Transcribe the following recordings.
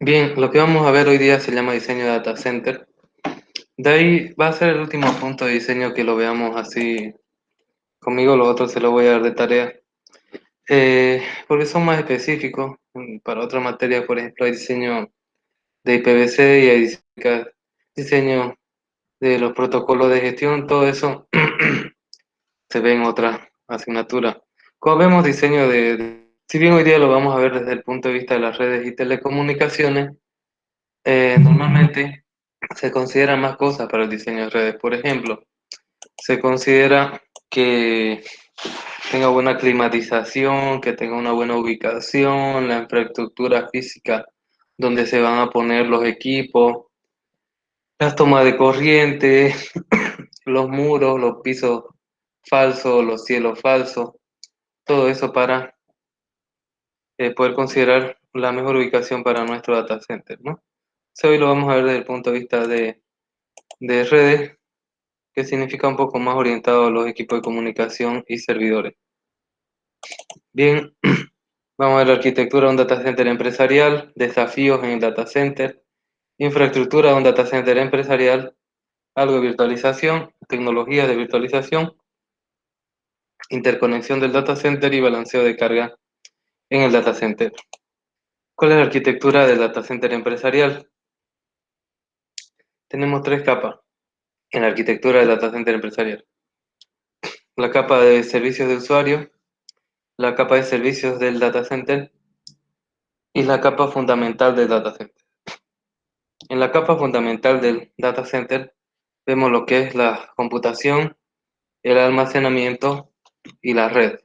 Bien, lo que vamos a ver hoy día se llama diseño de data center. De ahí va a ser el último punto de diseño que lo veamos así conmigo, los otros se los voy a dar de tarea. Porque son más específicos. Para otras materias, por ejemplo, hay diseño de IPv6 y hay diseño de los protocolos de gestión, todo eso se ve en otra asignatura. Como vemos, si bien hoy día lo vamos a ver desde el punto de vista de las redes y telecomunicaciones, normalmente se consideran más cosas para el diseño de redes. Por ejemplo, se considera que tenga buena climatización, que tenga una buena ubicación, la infraestructura física donde se van a poner los equipos, las tomas de corriente, los muros, los pisos falsos, los cielos falsos, todo eso para poder considerar la mejor ubicación para nuestro data center, ¿no? Hoy lo vamos a ver desde el punto de vista de redes, que significa un poco más orientado a los equipos de comunicación y servidores. Bien, vamos a ver la arquitectura de un data center empresarial, desafíos en el data center, infraestructura de un data center empresarial, algo de virtualización, tecnologías de virtualización, interconexión del data center y balanceo de carga en el data center. ¿Cuál es la arquitectura del data center empresarial? Tenemos tres capas en la arquitectura del data center empresarial. La capa de servicios de usuario, la capa de servicios del data center y la capa fundamental del data center. En la capa fundamental del data center vemos lo que es la computación, el almacenamiento y la red.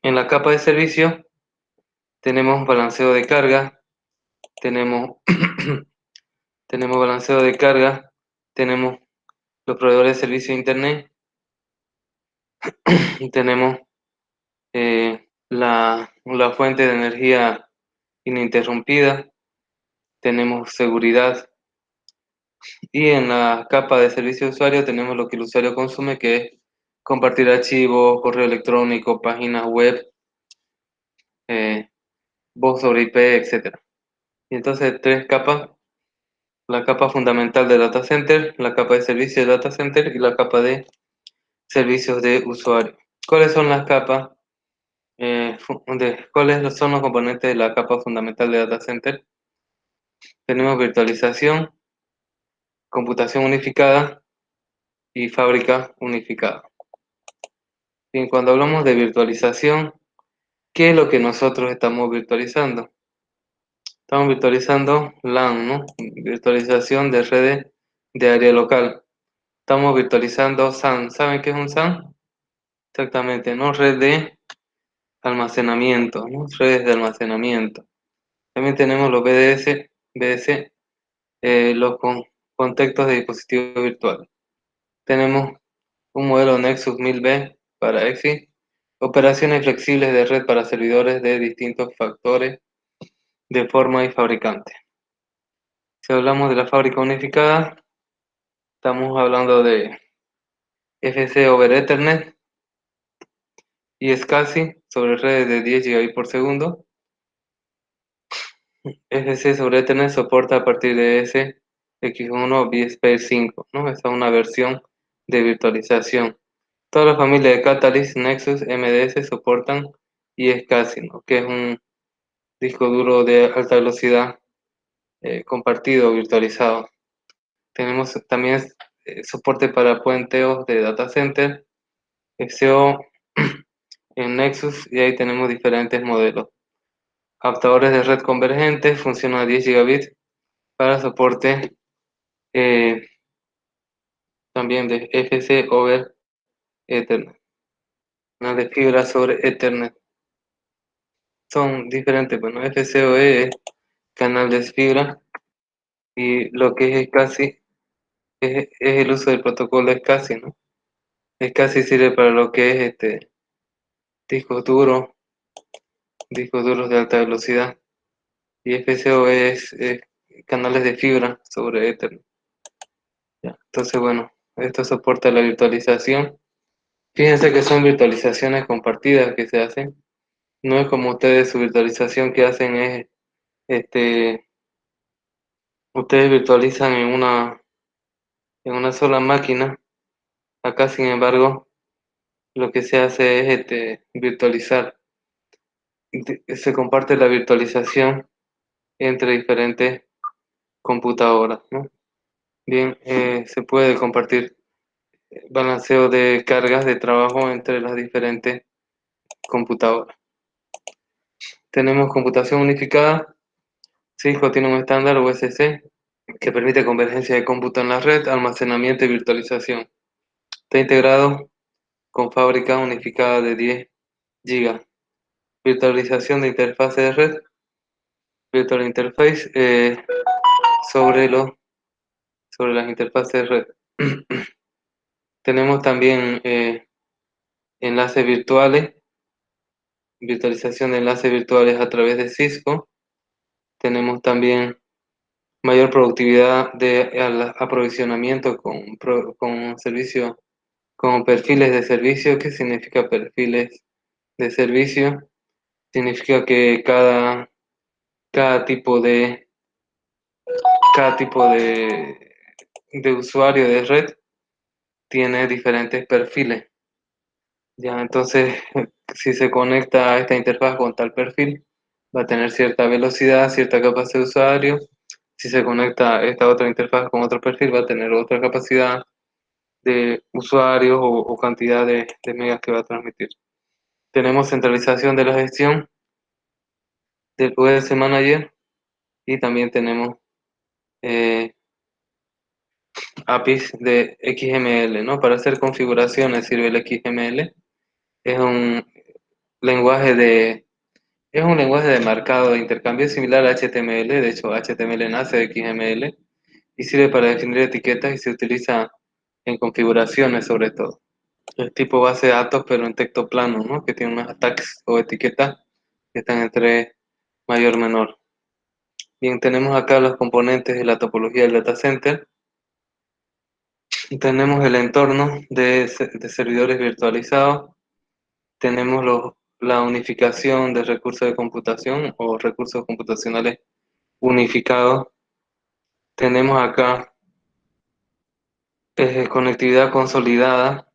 En la capa de servicio tenemos balanceo de carga, tenemos, tenemos balanceo de carga, tenemos los proveedores de servicio de internet, tenemos la fuente de energía ininterrumpida, tenemos seguridad. Y en la capa de servicio de usuario tenemos lo que el usuario consume, que es compartir archivos, correo electrónico, páginas web, voz sobre IP, etc. Y entonces tres capas: la capa fundamental del data center, la capa de servicio del data center y la capa de servicios de usuario. ¿Cuáles son las capas? ¿Cuáles son los componentes de la capa fundamental del data center? Tenemos virtualización, computación unificada y fábrica unificada. Bien, cuando hablamos de virtualización, ¿qué es lo que nosotros estamos virtualizando? Estamos virtualizando LAN, ¿no? Virtualización de redes de área local. Estamos virtualizando SAN. ¿Saben qué es un SAN? Exactamente, ¿no? Red de almacenamiento, ¿no? Redes de almacenamiento. También tenemos los BDS, los contextos de dispositivos virtuales. Tenemos un modelo Nexus 1000B para EXI, operaciones flexibles de red para servidores de distintos factores de forma y fabricante. Si hablamos de la fábrica unificada, estamos hablando de FC over Ethernet y SCSI sobre redes de 10 Gb por segundo. FC sobre Ethernet soporta a partir de SX1 vSphere 5, ¿no? Esta es una versión de virtualización. Toda la familia de Catalyst, Nexus, MDS soportan iSCSI, ¿no? Que es un disco duro de alta velocidad compartido o virtualizado. Tenemos también soporte para puenteos de data center, XCO en Nexus, y ahí tenemos diferentes modelos. Adaptadores de red convergente, funcionan a 10 gigabits para soporte también de FC over Ethernet. Canal de fibra sobre Ethernet. Son diferentes, bueno, FCOE es canal de fibra y lo que es SCSI es el uso del protocolo SCSI, ¿no? SCSI sirve para lo que es discos duros, discos duros de alta velocidad, y FCOE es canales de fibra sobre Ethernet. Ya. Entonces, bueno, esto soporta la virtualización. Fíjense que son virtualizaciones compartidas que se hacen. No es como ustedes, su virtualización que hacen es Ustedes virtualizan en una sola máquina. Acá, sin embargo, lo que se hace es virtualizar. Se comparte la virtualización entre diferentes computadoras, ¿no? Bien, se puede compartir balanceo de cargas de trabajo entre las diferentes computadoras. Tenemos computación unificada. Cisco tiene un estándar USC que permite convergencia de cómputo en la red, almacenamiento y virtualización. Está integrado con fábrica unificada de 10 GB. Virtualización de interfaz de red, Virtual Interface sobre, sobre las interfaces de red. Tenemos también enlaces virtuales, virtualización de enlaces virtuales a través de Cisco. Tenemos también mayor productividad de aprovisionamiento con servicio, con perfiles de servicio. ¿Qué significa perfiles de servicio? Significa que cada tipo de, cada tipo de usuario de red tiene diferentes perfiles. Ya, entonces, si se conecta a esta interfaz con tal perfil, va a tener cierta velocidad, cierta capacidad de usuario. Si se conecta a esta otra interfaz con otro perfil, va a tener otra capacidad de usuarios o cantidad de megas que va a transmitir. Tenemos centralización de la gestión del OS Manager y también tenemos eh, APIs de XML, ¿no? Para hacer configuraciones sirve el XML. Es un lenguaje es un lenguaje de marcado de intercambio similar a HTML. De hecho, HTML nace de XML y sirve para definir etiquetas y se utiliza en configuraciones sobre todo. Es tipo base de datos, pero en texto plano, ¿no? Que tiene unos tags o etiquetas que están entre mayor y menor. Bien, tenemos acá los componentes de la topología del data center. Tenemos el entorno de servidores virtualizados. Tenemos la unificación de recursos de computación o recursos computacionales unificados. Tenemos acá conectividad consolidada.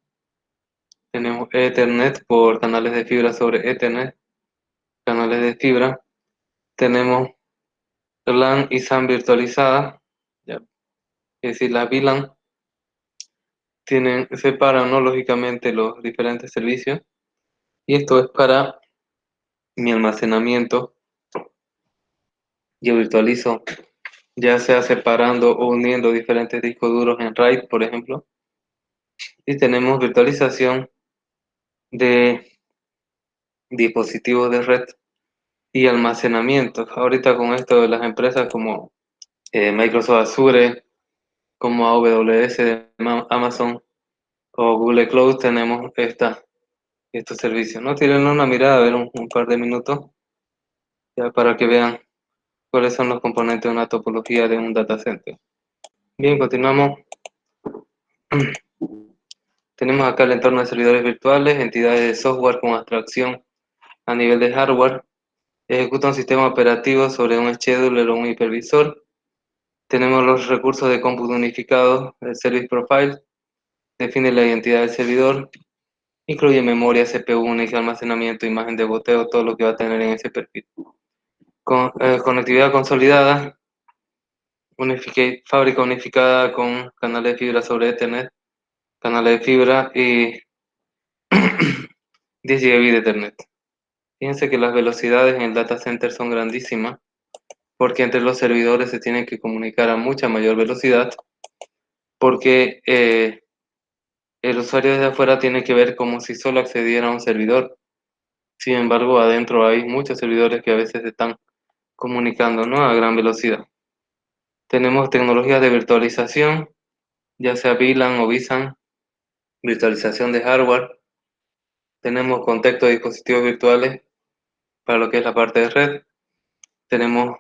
Tenemos Ethernet por canales de fibra sobre Ethernet, canales de fibra. Tenemos LAN y SAN virtualizada, ya, es decir, las VLAN separan, ¿no?, lógicamente los diferentes servicios. Y esto es para mi almacenamiento. Yo virtualizo ya sea separando o uniendo diferentes discos duros en RAID, por ejemplo. Y tenemos virtualización de dispositivos de red y almacenamiento. Ahorita con esto de las empresas como Microsoft Azure, como AWS de Amazon o Google Cloud, tenemos estos servicios, ¿no? Tienen una mirada, a ver un par de minutos, ya para que vean cuáles son los componentes de una topología de un data center. Bien, continuamos. Tenemos acá el entorno de servidores virtuales, entidades de software con abstracción a nivel de hardware. Ejecuta un sistema operativo sobre un scheduler o un hipervisor. Tenemos los recursos de cómputo unificados, el Service Profile, define la identidad del servidor, incluye memoria, CPU única, almacenamiento, imagen de boteo, todo lo que va a tener en ese perfil. Conectividad consolidada, fábrica unificada con canales de fibra sobre Ethernet, canales de fibra y 10 GB de Ethernet. Fíjense que las velocidades en el data center son grandísimas, porque entre los servidores se tienen que comunicar a mucha mayor velocidad, porque el usuario desde afuera tiene que ver como si solo accediera a un servidor. Sin embargo, adentro hay muchos servidores que a veces están comunicando, ¿no?, a gran velocidad. Tenemos tecnologías de virtualización, ya sea VLAN o vSAN, virtualización de hardware. Tenemos contexto de dispositivos virtuales para lo que es la parte de red. Tenemos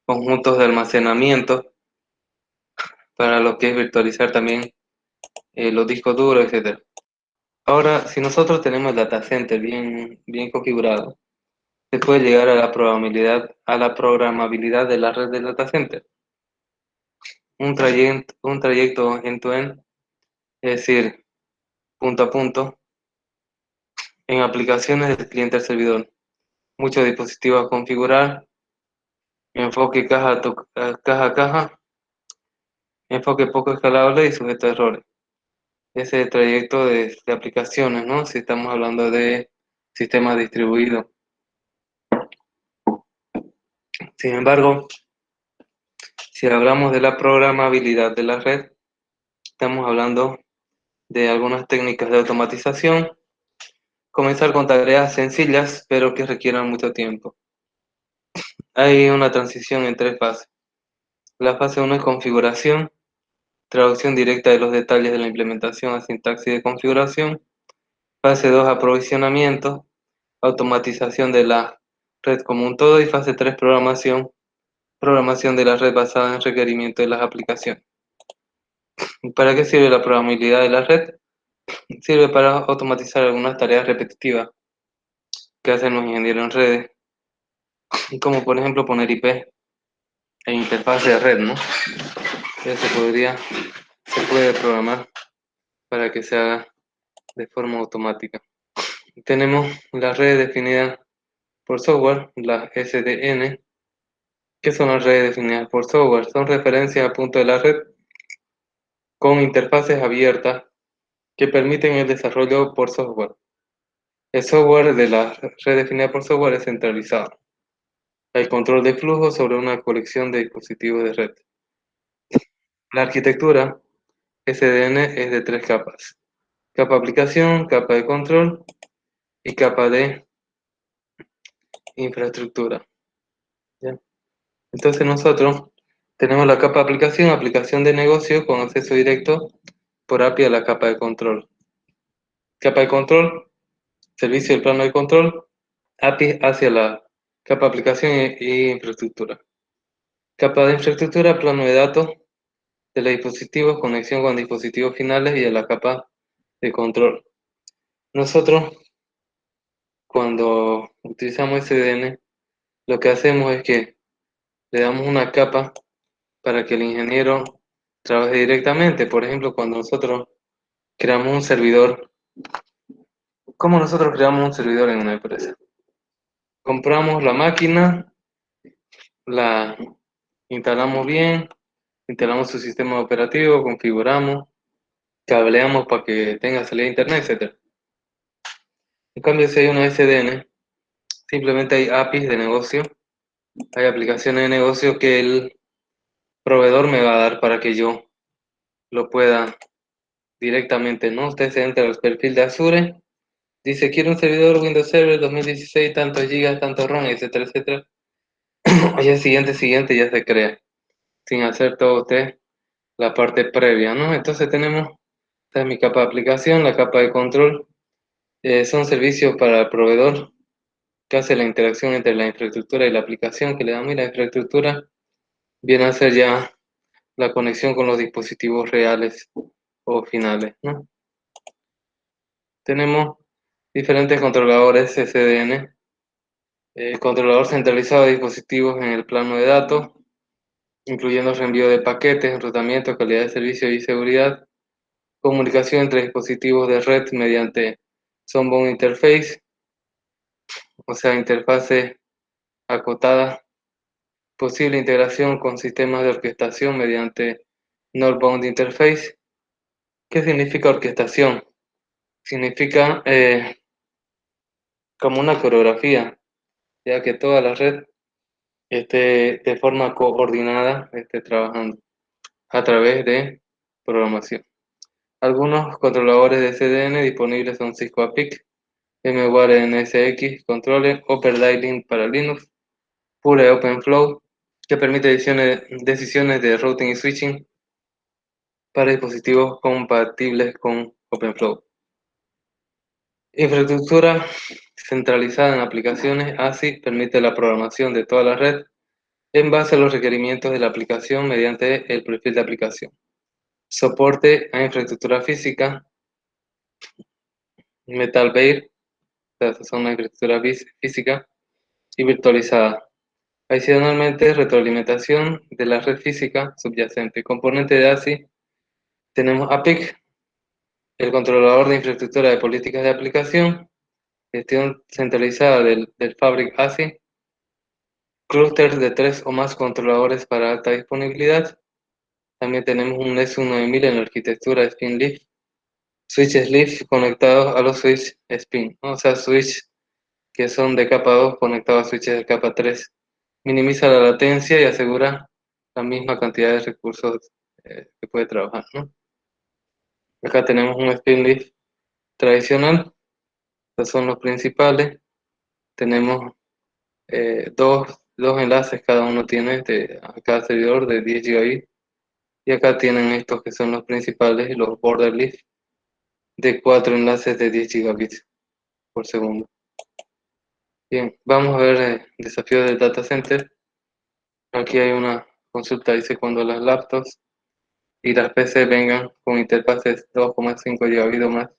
conjuntos de almacenamiento para lo que es virtualizar también los discos duros, etcétera. Ahora, si nosotros tenemos el data center bien configurado, se puede llegar a la programabilidad de la red del data center. un trayecto end-to-end, es decir, punto a punto, en aplicaciones del cliente al servidor. Muchos dispositivos a configurar, enfoque caja a caja, enfoque poco escalable y sujeto a errores. Ese trayecto de aplicaciones, ¿no? Si estamos hablando de sistemas distribuidos. Sin embargo, si hablamos de la programabilidad de la red, estamos hablando de algunas técnicas de automatización. Comenzar con tareas sencillas, pero que requieran mucho tiempo. Hay una transición en tres fases. La fase 1 es configuración, traducción directa de los detalles de la implementación a sintaxis de configuración. Fase 2, aprovisionamiento, automatización de la red como un todo. Y fase 3, programación, programación de la red basada en requerimientos de las aplicaciones. ¿Para qué sirve la programabilidad de la red? Sirve para automatizar algunas tareas repetitivas que hacen los ingenieros en redes, como por ejemplo poner IP e interfaz de red, ¿no? Eso se puede programar para que se haga de forma automática. Tenemos las redes definidas por software, las SDN. ¿Qué son las redes definidas por software? Son referencias a punto de la red con interfaces abiertas que permiten el desarrollo por software. El software de la red definida por software es centralizado. Hay control de flujo sobre una colección de dispositivos de red. La arquitectura SDN es de tres capas: capa aplicación, capa de control y capa de infraestructura. ¿Ya? Entonces nosotros tenemos la capa de aplicación, aplicación de negocio con acceso directo por API a la capa de control. Capa de control, servicio del plano de control, API hacia la capa de aplicación y infraestructura. Capa de infraestructura, plano de datos de los dispositivos, conexión con dispositivos finales y a la capa de control. Nosotros, cuando utilizamos SDN, lo que hacemos es que le damos una capa para que el ingeniero trabaje directamente. Por ejemplo, cuando nosotros creamos un servidor, ¿cómo nosotros creamos un servidor en una empresa? Compramos la máquina, la instalamos bien, instalamos su sistema operativo, configuramos, cableamos para que tenga salida a internet, etc. En cambio, si hay una SDN, simplemente hay APIs de negocio, hay aplicaciones de negocio que el proveedor me va a dar para que yo lo pueda directamente, ¿no? Usted se entra al perfil de Azure, dice, quiero un servidor Windows Server 2016, tantos gigas, tantos RAM, etcétera, etcétera. Y el siguiente ya se crea, sin hacer todo usted la parte previa, ¿no? Entonces tenemos, esta es mi capa de aplicación, la capa de control, son servicios para el proveedor que hace la interacción entre la infraestructura y la aplicación que le damos, y la infraestructura viene a ser ya la conexión con los dispositivos reales o finales, ¿no? Tenemos diferentes controladores SDN, controlador centralizado de dispositivos en el plano de datos, incluyendo reenvío de paquetes, enrutamiento, calidad de servicio y seguridad, comunicación entre dispositivos de red mediante Soundbound Interface, o sea, interfase acotada, posible integración con sistemas de orquestación mediante Northbound Interface. ¿Qué significa orquestación? Significa como una coreografía, ya que toda la red esté de forma coordinada, esté trabajando a través de programación. Algunos controladores de CDN disponibles son Cisco APIC, VMware NSX Controller, OpenDialing para Linux, Pure OpenFlow, que permite decisiones de routing y switching para dispositivos compatibles con OpenFlow. Infraestructura centralizada en aplicaciones, ASI, permite la programación de toda la red en base a los requerimientos de la aplicación mediante el perfil de aplicación. Soporte a infraestructura física, Metal-Based, o sea, son una infraestructura física y virtualizada. Adicionalmente, retroalimentación de la red física subyacente. Componente de ASI, tenemos APIC, el controlador de infraestructura de políticas de aplicación, gestión centralizada del Fabric ASI, clúster de 3 o más controladores para alta disponibilidad. También tenemos un NES 9000 en la arquitectura Spin-Leaf, switches Leaf conectados a los switches Spin, ¿no? O sea, switch que son de capa 2 conectados a switches de capa 3. Minimiza la latencia y asegura la misma cantidad de recursos que puede trabajar, ¿no? Acá tenemos un Spin-Leaf tradicional, estos son los principales. Tenemos dos enlaces, cada uno tiene a cada servidor de 10 gigabits. Y acá tienen estos que son los principales, los border leaf, de 4 enlaces de 10 gigabits por segundo. Bien, vamos a ver el desafío del data center. Aquí hay una consulta, dice cuando las laptops y las PC vengan con interfaces 2,5 gigabits o más,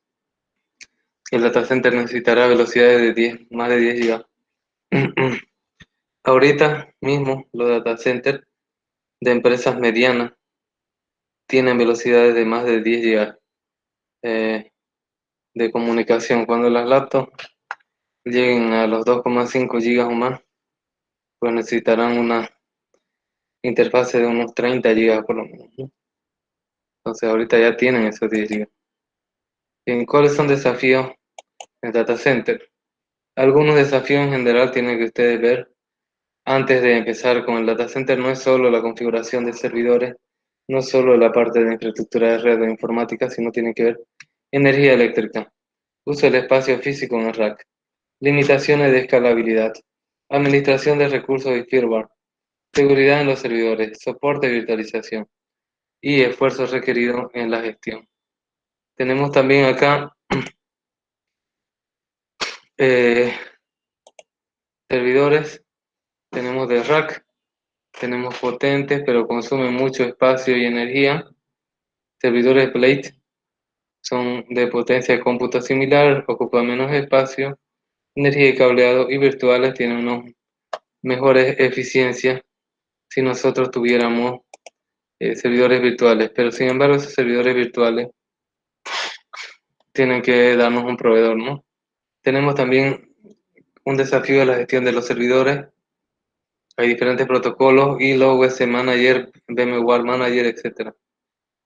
el data center necesitará velocidades de 10, más de 10 gigabits. Ahorita mismo los data centers de empresas medianas tienen velocidades de más de 10 gigas de comunicación. Cuando las laptops lleguen a los 2,5 gigas o más, pues necesitarán una interfase de unos 30 gigas por lo menos, ¿no? Entonces ahorita ya tienen esos 10 gigas. Bien, ¿cuáles son desafíos en data center? Algunos desafíos en general tienen que ustedes ver antes de empezar con el data center. No es solo la configuración de servidores, no solo la parte de infraestructura de red o informática, sino tiene que ver energía eléctrica, uso del espacio físico en el rack, limitaciones de escalabilidad, administración de recursos y firmware, seguridad en los servidores, soporte y virtualización y esfuerzos requeridos en la gestión. Tenemos también acá eh, servidores, tenemos de rack, tenemos potentes pero consumen mucho espacio y energía. Servidores plate son de potencia de cómputo similar, ocupan menos espacio, energía y cableado, y virtuales tienen unos mejores eficiencias si nosotros tuviéramos servidores virtuales, pero sin embargo esos servidores virtuales tienen que darnos un proveedor, ¿no? Tenemos también un desafío de la gestión de los servidores. Hay diferentes protocolos, ILO, US Manager, VMware Manager, etcétera,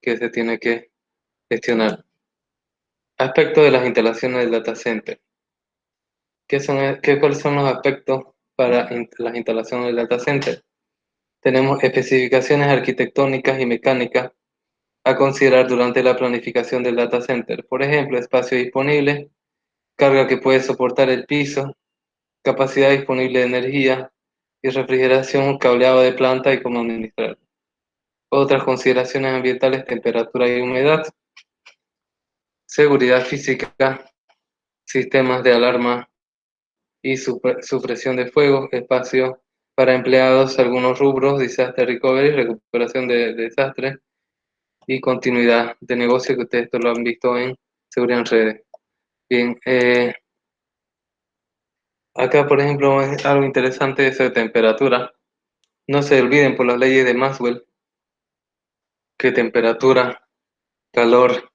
que se tiene que gestionar. Aspectos de las instalaciones del data center. ¿Cuáles son los aspectos para las instalaciones del data center? Tenemos especificaciones arquitectónicas y mecánicas a considerar durante la planificación del data center. Por ejemplo, espacio disponible, carga que puede soportar el piso, capacidad disponible de energía y refrigeración, cableado de planta y cómo administrar. Otras consideraciones ambientales, temperatura y humedad, seguridad física, sistemas de alarma y supresión de fuego, espacio para empleados, algunos rubros, disaster recovery, recuperación de desastres y continuidad de negocio, que ustedes esto lo han visto en seguridad en redes. Bien, acá por ejemplo es algo interesante eso de temperatura. No se olviden por las leyes de Maxwell que temperatura, calor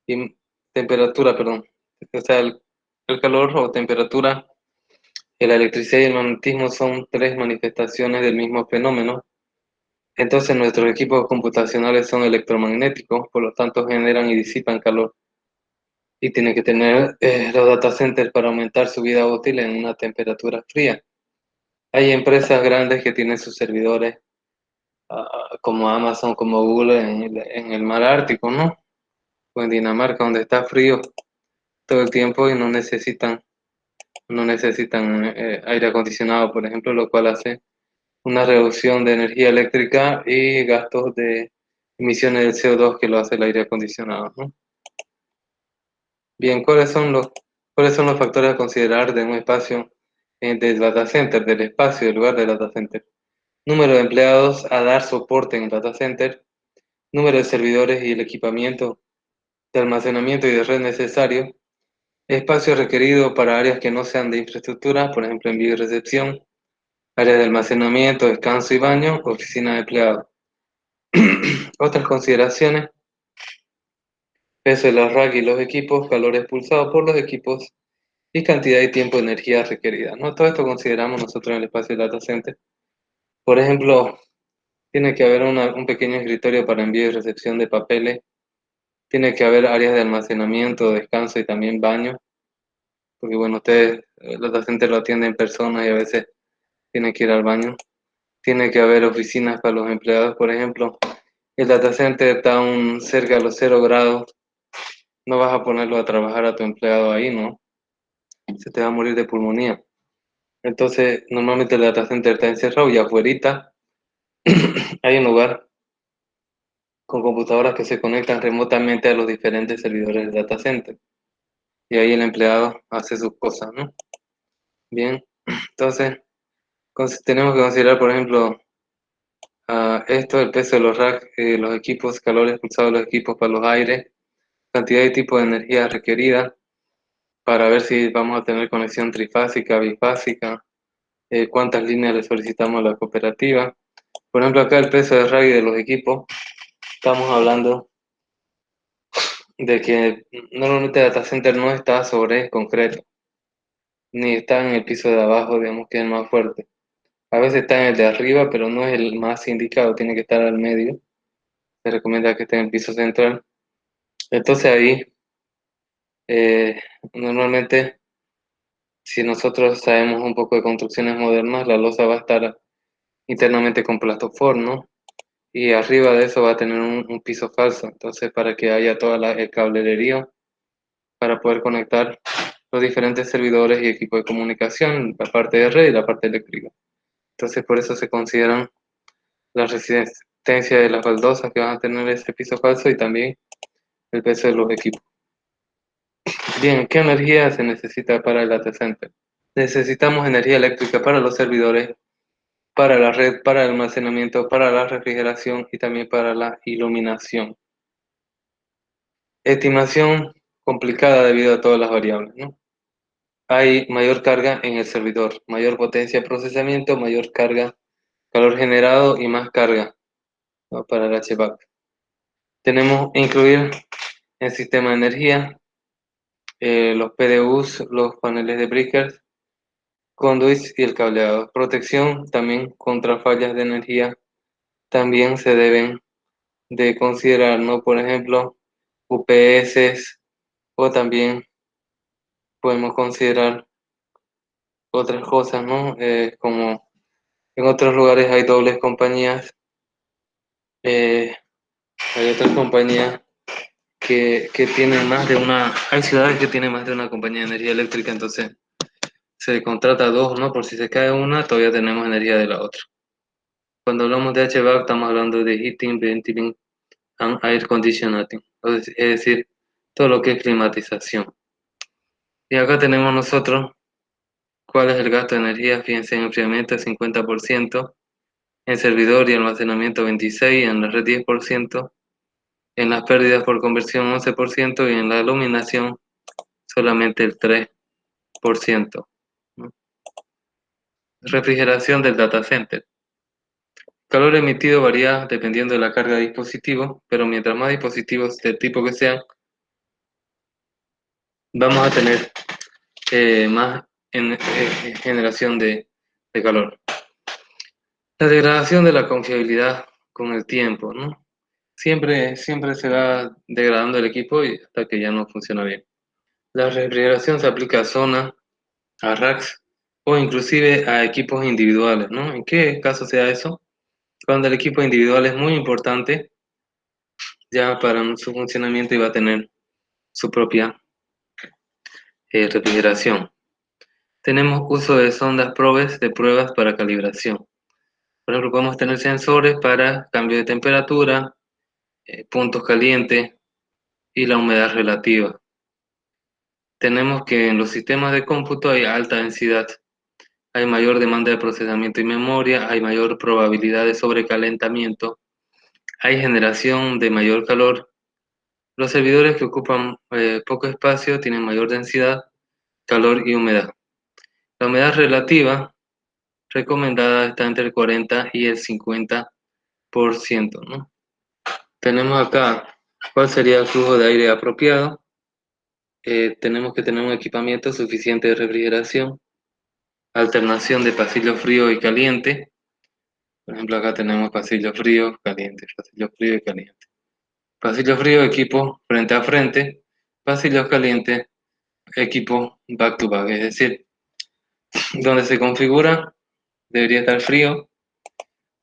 y temperatura, perdón, o sea, el calor o temperatura, la electricidad y el magnetismo son tres manifestaciones del mismo fenómeno. Entonces nuestros equipos computacionales son electromagnéticos, por lo tanto generan y disipan calor. Y tienen que tener los data centers para aumentar su vida útil en una temperatura fría. Hay empresas grandes que tienen sus servidores como Amazon, como Google en el mar Ártico, ¿no? O en Dinamarca, donde está frío todo el tiempo y no necesitan aire acondicionado, por ejemplo, lo cual hace una reducción de energía eléctrica y gastos de emisiones de CO2 que lo hace el aire acondicionado, ¿no? Bien, ¿cuáles son los factores a considerar de un espacio del data center, del espacio del lugar del data center? Número de empleados a dar soporte en el data center, número de servidores y el equipamiento de almacenamiento y de red necesario, espacio requerido para áreas que no sean de infraestructura, por ejemplo, envío y recepción, áreas de almacenamiento, descanso y baño, oficina de empleados. Otras consideraciones: peso de la rack y los equipos, calor expulsado por los equipos y cantidad y tiempo de energía requerida, ¿no? Todo esto consideramos nosotros en el espacio del data center. Por ejemplo, tiene que haber un pequeño escritorio para envío y recepción de papeles, tiene que haber áreas de almacenamiento, descanso y también baño, porque bueno, ustedes, los data centers lo atienden personas y a veces tienen que ir al baño. Tiene que haber oficinas para los empleados, por ejemplo. El data center está cerca de los 0 grados, no vas a ponerlo a trabajar a tu empleado ahí, ¿no? Se te va a morir de pulmonía. Entonces, normalmente el data center está encerrado y afuerita hay un lugar con computadoras que se conectan remotamente a los diferentes servidores del data center. Y ahí el empleado hace sus cosas, ¿no? Bien, entonces tenemos que considerar, por ejemplo, esto, el peso de los racks, los equipos, calor expulsado de los equipos para los aires, cantidad y tipo de energía requerida para ver si vamos a tener conexión trifásica, bifásica, cuántas líneas le solicitamos a la cooperativa. Por ejemplo, acá el peso de rack de los equipos, estamos hablando de que normalmente el data center no está sobre concreto, ni está en el piso de abajo, digamos que es el más fuerte. A veces está en el de arriba, pero no es el más indicado, tiene que estar al medio. Se recomienda que esté en el piso central. Entonces ahí, eh, normalmente, si nosotros sabemos un poco de construcciones modernas, la losa va a estar internamente con plastoform, ¿no? Y arriba de eso va a tener un piso falso. Entonces, para que haya toda el cablelerío para poder conectar los diferentes servidores y equipos de comunicación, la parte de red y la parte eléctrica. Entonces, por eso se consideran la resistencia de las baldosas que van a tener ese piso falso y también el peso de los equipos. Bien, ¿qué energía se necesita para el data center? Necesitamos energía eléctrica para los servidores, para la red, para el almacenamiento, para la refrigeración y también para la iluminación. Estimación complicada debido a todas las variables, ¿no? Hay mayor carga en el servidor, mayor potencia de procesamiento, mayor carga, calor generado y más carga, ¿no? Para el HVAC. Tenemos que incluir el sistema de energía, los PDUs, los paneles de breakers, conduits y el cableado. Protección también contra fallas de energía también se deben de considerar, ¿no? Por ejemplo, UPS o también podemos considerar otras cosas, ¿no? Como en otros lugares hay dobles compañías, eh, hay otras compañías que tienen más de una, hay ciudades que tienen más de una compañía de energía eléctrica, entonces se contrata dos, ¿no? Por si se cae una, todavía tenemos energía de la otra. Cuando hablamos de HVAC, estamos hablando de heating, venting and air conditioning, es decir, todo lo que es climatización. Y acá tenemos nosotros cuál es el gasto de energía. Fíjense, en enfriamiento 50%, en servidor y almacenamiento 26%, en la red 10%, en las pérdidas por conversión 11% y en la iluminación solamente el 3%, ¿no? Refrigeración del data center. Calor emitido varía dependiendo de la carga de dispositivo, pero mientras más dispositivos del tipo que sean, vamos a tener más generación de calor. La degradación de la confiabilidad con el tiempo, ¿no? Siempre se va degradando el equipo y hasta que ya no funciona bien. La refrigeración se aplica a zonas, a racks o inclusive a equipos individuales, ¿no? ¿En qué caso sea eso? Cuando el equipo individual es muy importante ya para su funcionamiento y va a tener su propia refrigeración. Tenemos uso de sondas probes de pruebas para calibración. Por ejemplo, podemos tener sensores para cambio de temperatura, puntos calientes y la humedad relativa. Tenemos que en los sistemas de cómputo hay alta densidad, hay mayor demanda de procesamiento y memoria, hay mayor probabilidad de sobrecalentamiento, hay generación de mayor calor. Los servidores que ocupan poco espacio tienen mayor densidad, calor y humedad. La humedad relativa recomendada está entre el 40 y el 50%, ¿no? Tenemos acá cuál sería el flujo de aire apropiado. Tenemos que tener un equipamiento suficiente de refrigeración, alternación de pasillo frío y caliente. Por ejemplo, acá tenemos pasillo frío, caliente, pasillo frío y caliente. Pasillo frío, equipo frente a frente. Pasillo caliente, equipo back to back. Es decir, donde se configura debería estar frío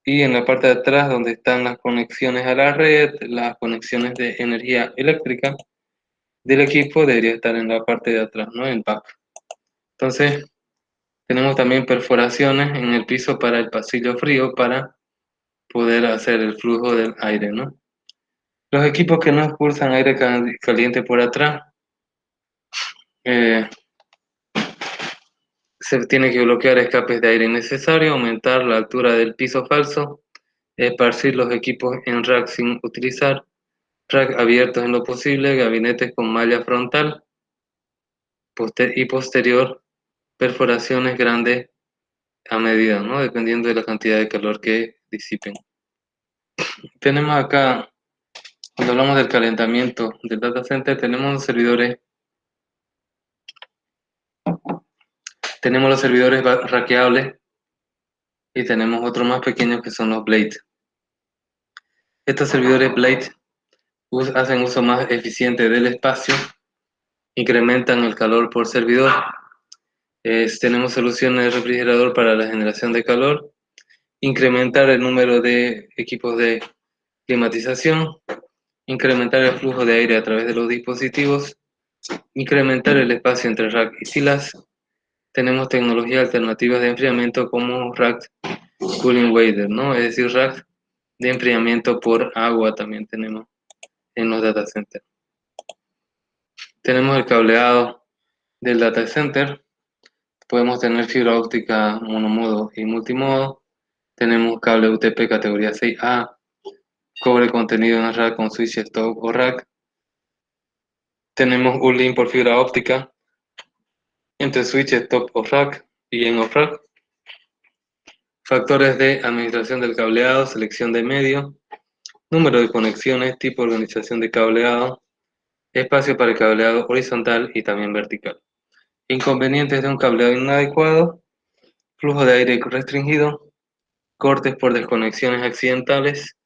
y en la parte de atrás donde están las conexiones a la red, las conexiones de energía eléctrica del equipo debería estar en la parte de atrás, ¿no? En back. Entonces, tenemos también perforaciones en el piso para el pasillo frío para poder hacer el flujo del aire, ¿no? Los equipos que no expulsan aire caliente por atrás, eh, se tiene que bloquear escapes de aire innecesarios, aumentar la altura del piso falso, esparcir los equipos en rack sin utilizar, rack abiertos en lo posible, gabinetes con malla frontal y posterior, perforaciones grandes a medida, ¿no? Dependiendo de la cantidad de calor que disipen. Tenemos acá, cuando hablamos del calentamiento del data center, tenemos los servidores rackeables y tenemos otros más pequeños que son los blades. Estos servidores blades hacen uso más eficiente del espacio, incrementan el calor por servidor. Tenemos soluciones de refrigerador para la generación de calor, incrementar el número de equipos de climatización, incrementar el flujo de aire a través de los dispositivos, incrementar el espacio entre rack y silas. Tenemos tecnologías alternativas de enfriamiento como rack cooling water, ¿no? Es decir, rack de enfriamiento por agua también tenemos en los data centers. Tenemos el cableado del data center. Podemos tener fibra óptica monomodo y multimodo. Tenemos cable UTP categoría 6A, cobre contenido en rack con switch stop o rack. Tenemos un link por fibra óptica entre switch stop o rack y en off rack. Factores de administración del cableado, selección de medio, número de conexiones, tipo de organización de cableado, espacio para el cableado horizontal y también vertical. Inconvenientes de un cableado inadecuado, flujo de aire restringido, cortes por desconexiones accidentales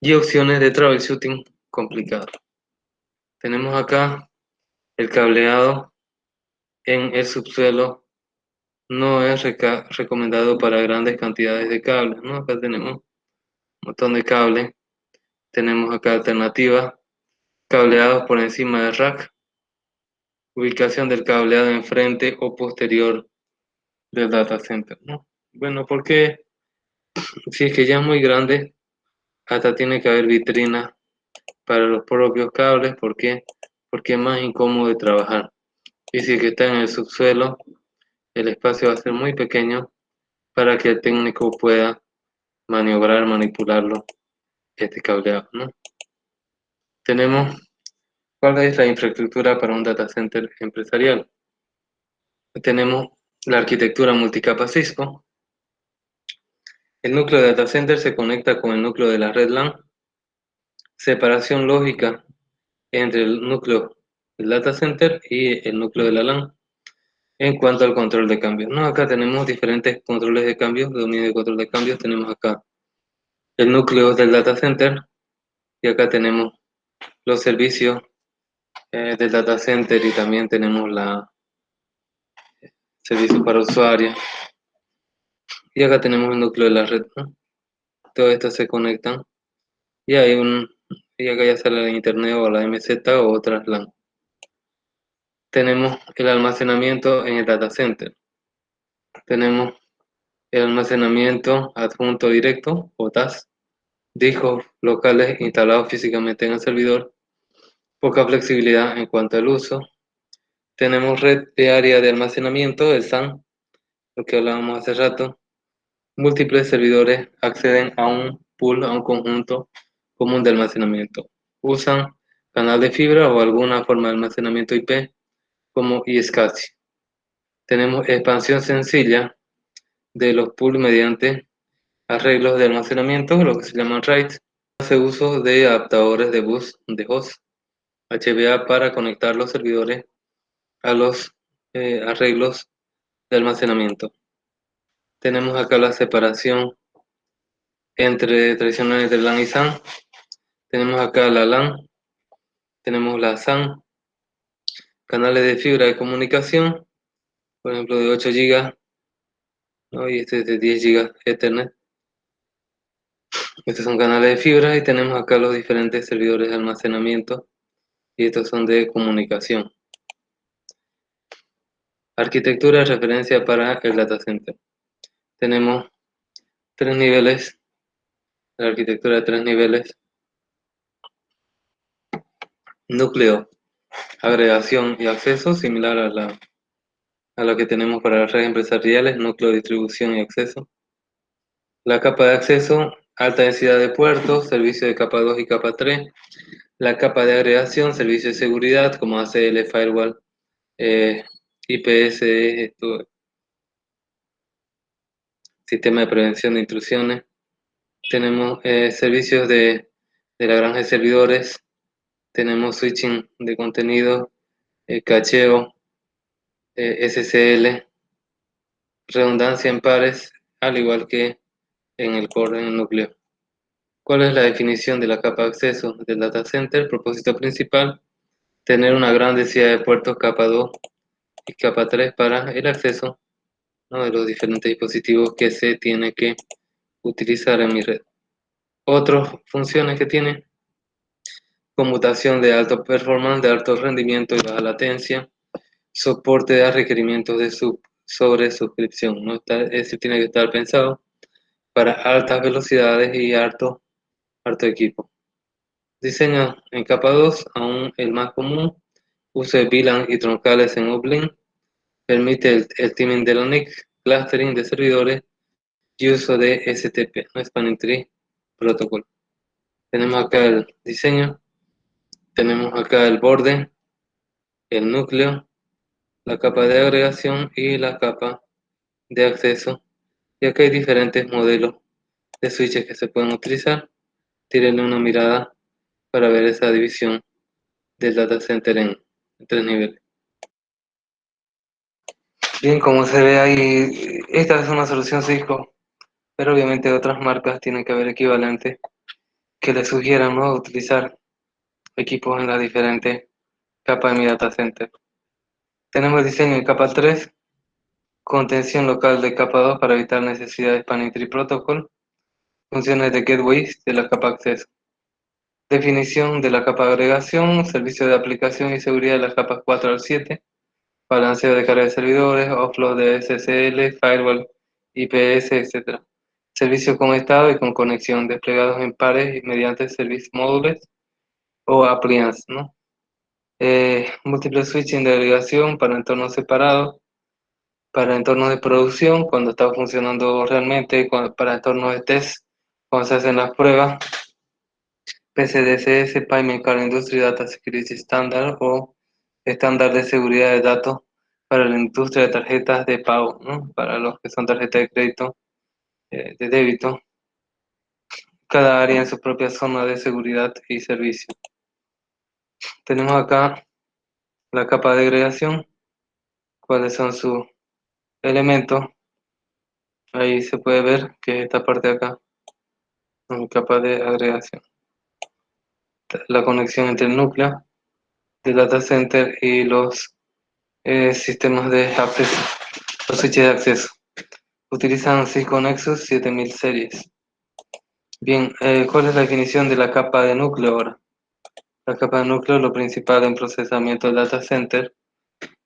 y opciones de troubleshooting complicado. Tenemos acá el cableado en el subsuelo. No es recomendado para grandes cantidades de cables, ¿no? Acá tenemos un montón de cables. Tenemos acá alternativas, cableados por encima del rack, ubicación del cableado enfrente o posterior del data center, ¿no? Bueno, porque si es que ya es muy grande, hasta tiene que haber vitrina para los propios cables, ¿por qué? Porque es más incómodo de trabajar. Y si es que está en el subsuelo, el espacio va a ser muy pequeño para que el técnico pueda maniobrar, manipularlo, este cableado, ¿no? Tenemos, ¿cuál es la infraestructura para un data center empresarial? Tenemos la arquitectura multicapa Cisco. El núcleo de data center se conecta con el núcleo de la red LAN. Separación lógica entre el núcleo del data center y el núcleo de la LAN. En cuanto al control de cambios, ¿no? Acá tenemos diferentes controles de cambios, dominio de control de cambios. Tenemos acá el núcleo del data center y acá tenemos los servicios del data center y también tenemos la servicio para usuarios. Y acá tenemos el núcleo de la red, ¿no? Todo esto se conectan y y acá ya sale la internet o la MZ o otras LAN. Tenemos el almacenamiento en el data center. Tenemos el almacenamiento adjunto directo o TAS, discos locales instalados físicamente en el servidor, poca flexibilidad en cuanto al uso. Tenemos red de área de almacenamiento, el SAN, lo que hablábamos hace rato. Múltiples servidores acceden a un pool, a un conjunto común de almacenamiento. Usan canal de fibra o alguna forma de almacenamiento IP como iSCSI. Tenemos expansión sencilla, de los pools mediante arreglos de almacenamiento, lo que se llaman RAID. Hace uso de adaptadores de bus de host HBA para conectar los servidores a los arreglos de almacenamiento. Tenemos acá la separación tradicional entre LAN y SAN. Tenemos acá la LAN, tenemos la SAN, canales de fibra de comunicación, por ejemplo de 8 GB, ¿no? Y este es de 10 GB Ethernet. Estos son canales de fibra y tenemos acá los diferentes servidores de almacenamiento y estos son de comunicación. Arquitectura de referencia para el data center. Tenemos 3 niveles, la arquitectura de 3 niveles. Núcleo, agregación y acceso, similar a la que tenemos para las redes empresariales, núcleo, distribución y acceso. La capa de acceso, alta densidad de puertos, servicio de capa 2 y capa 3. La capa de agregación, servicio de seguridad como ACL, Firewall, IPS, sistema de prevención de intrusiones. Tenemos servicios de la granja de servidores. Tenemos switching de contenido, cacheo, SSL, redundancia en pares, al igual que en el core, en el núcleo. ¿Cuál es la definición de la capa de acceso del data center? Propósito principal, tener una gran densidad de puertos capa 2 y capa 3 para el acceso, ¿no?, de los diferentes dispositivos que se tiene que utilizar en mi red. Otras funciones que tiene: conmutación de alto performance, de alto rendimiento y baja latencia, soporte a requerimientos de sobre suscripción, ¿no? Ese tiene que estar pensado para altas velocidades y harto equipo. Diseño en capa 2, aún el más común, uso de VLAN y troncales en uplink, permite el timing de la NIC, clustering de servidores y uso de STP, ¿no? Spanning Tree Protocol. Tenemos acá el diseño, tenemos acá el borde, el núcleo, la capa de agregación y la capa de acceso. Y acá hay diferentes modelos de switches que se pueden utilizar. Tírenle una mirada para ver esa división del data center en 3 niveles. Bien, como se ve ahí, esta es una solución Cisco, pero obviamente otras marcas tienen que haber equivalentes que les sugieran, ¿no?, utilizar equipos en las diferentes capas de mi data center. Tenemos el diseño en capa 3, contención local de capa 2 para evitar necesidad de Spanning Tree Protocol, funciones de gateways de la capa acceso, definición de la capa de agregación, servicio de aplicación y seguridad de las capas 4 al 7, balanceo de carga de servidores, offload de SSL, firewall, IPS, etc. Servicios con estado y con conexión desplegados en pares y mediante service módulos o appliance, ¿no? Múltiple switching de agregación para entornos separados, para entornos de producción, cuando está funcionando realmente, para entornos de test, cuando se hacen las pruebas, PCDSS, Payment Card Industry Data Security Standard o estándar de seguridad de datos para la industria de tarjetas de pago, ¿no?, para los que son tarjetas de crédito, de débito, cada área en su propia zona de seguridad y servicio. Tenemos acá la capa de agregación, cuáles son sus elementos. Ahí se puede ver que esta parte de acá, capa de agregación, la conexión entre el núcleo del data center y los sistemas de acceso, los switches de acceso. Utilizan Cisco Nexus 7000 series. Bien, ¿cuál es la definición de la capa de núcleo ahora? La capa de núcleo, lo principal en procesamiento del data center,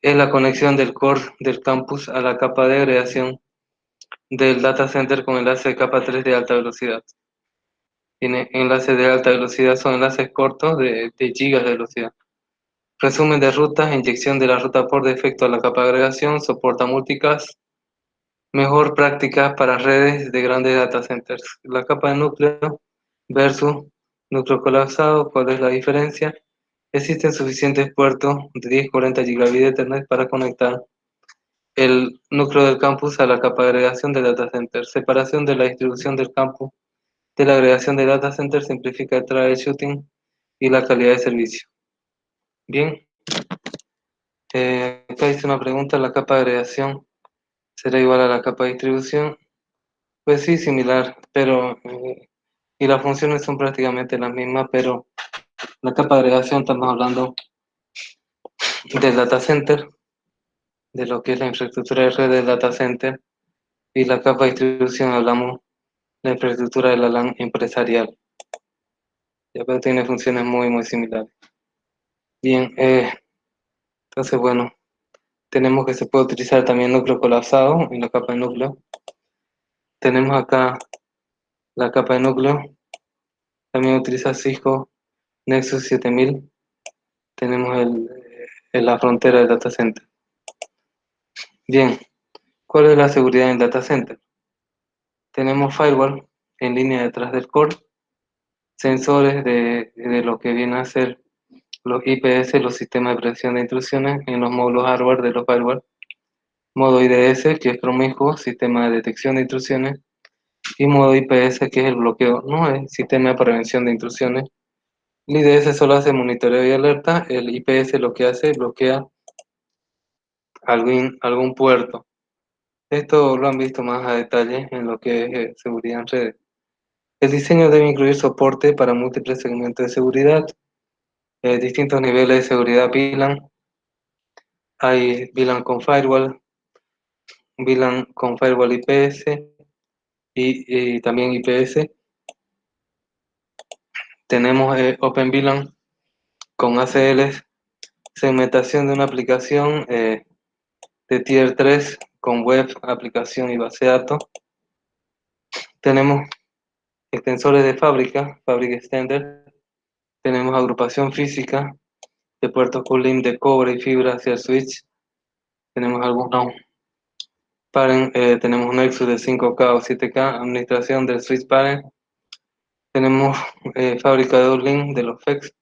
es la conexión del core del campus a la capa de agregación del data center con enlace de capa 3 de alta velocidad. Tiene enlaces de alta velocidad, son enlaces cortos de gigas de velocidad. Resumen de rutas, inyección de la ruta por defecto a la capa de agregación, soporta multicast, mejor práctica para redes de grandes data centers. La capa de núcleo versus núcleo colapsado, ¿cuál es la diferencia? Existen suficientes puertos de 10-40 gigabits de Ethernet para conectar el núcleo del campus a la capa de agregación del data center. Separación de la distribución del campus de la agregación de data center simplifica el troubleshooting y la calidad de servicio. Bien, acá hice una pregunta, ¿la capa de agregación será igual a la capa de distribución? Pues sí, similar, pero y las funciones son prácticamente las mismas, pero la capa de agregación estamos hablando del data center, de lo que es la infraestructura de red del data center, y la capa de distribución hablamos de la infraestructura de la LAN empresarial. Ya pero tiene funciones muy similares. Bien, entonces bueno, tenemos que se puede utilizar también núcleo colapsado en la capa de núcleo. Tenemos acá la capa de núcleo, también utiliza Cisco Nexus 7000. Tenemos la frontera del data center. Bien, ¿cuál es la seguridad en data center? Tenemos firewall en línea detrás del core, sensores de lo que viene a ser los IPS, los sistemas de prevención de intrusiones en los módulos hardware de los firewall, modo IDS, que es promiscuo, sistema de detección de intrusiones, y modo IPS, que es el bloqueo, no es sistema de prevención de intrusiones. El IDS solo hace monitoreo y alerta, el IPS lo que hace es bloquea algún puerto. Esto lo han visto más a detalle en lo que es seguridad en redes. El diseño debe incluir soporte para múltiples segmentos de seguridad, distintos niveles de seguridad VLAN. Hay VLAN con firewall, VLAN con firewall IPS y también IPS. Tenemos Open VLAN con ACLs, segmentación de una aplicación de Tier 3 con web, aplicación y base de datos. Tenemos extensores de fábrica, Fabric Extender. Tenemos agrupación física de puertos cooling de cobre y fibra hacia el switch. Tenemos algunos parent, tenemos Nexus de 5K o 7K, administración del switch parent. Tenemos fábrica de downlink de los FEX,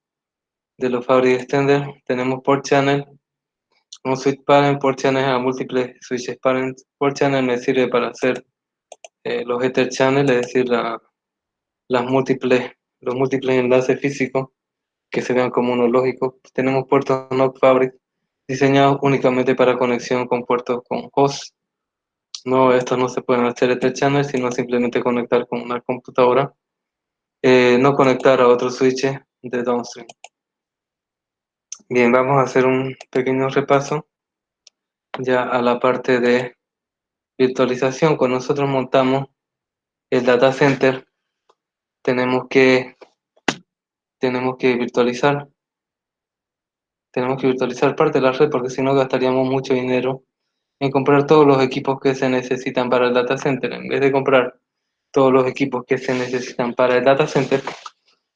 de los Fabric Extender. Tenemos port channel, un switch parent, port channel a múltiples switches parent. Port channel me sirve para hacer los Ether channel, es decir, los múltiples enlaces físicos que se vean como unos lógicos. Tenemos puertos NOC Fabric diseñados únicamente para conexión con puertos con host. No, estos no se pueden hacer Ether channel, sino simplemente conectar con una computadora. No conectar a otro switch de downstream. Bien, vamos a hacer un pequeño repaso ya a la parte de virtualización. Cuando nosotros montamos el data center, tenemos que virtualizar. Tenemos que virtualizar parte de la red porque si no gastaríamos mucho dinero en comprar todos los equipos que se necesitan para el data center. En vez de comprar todos los equipos que se necesitan para el data center,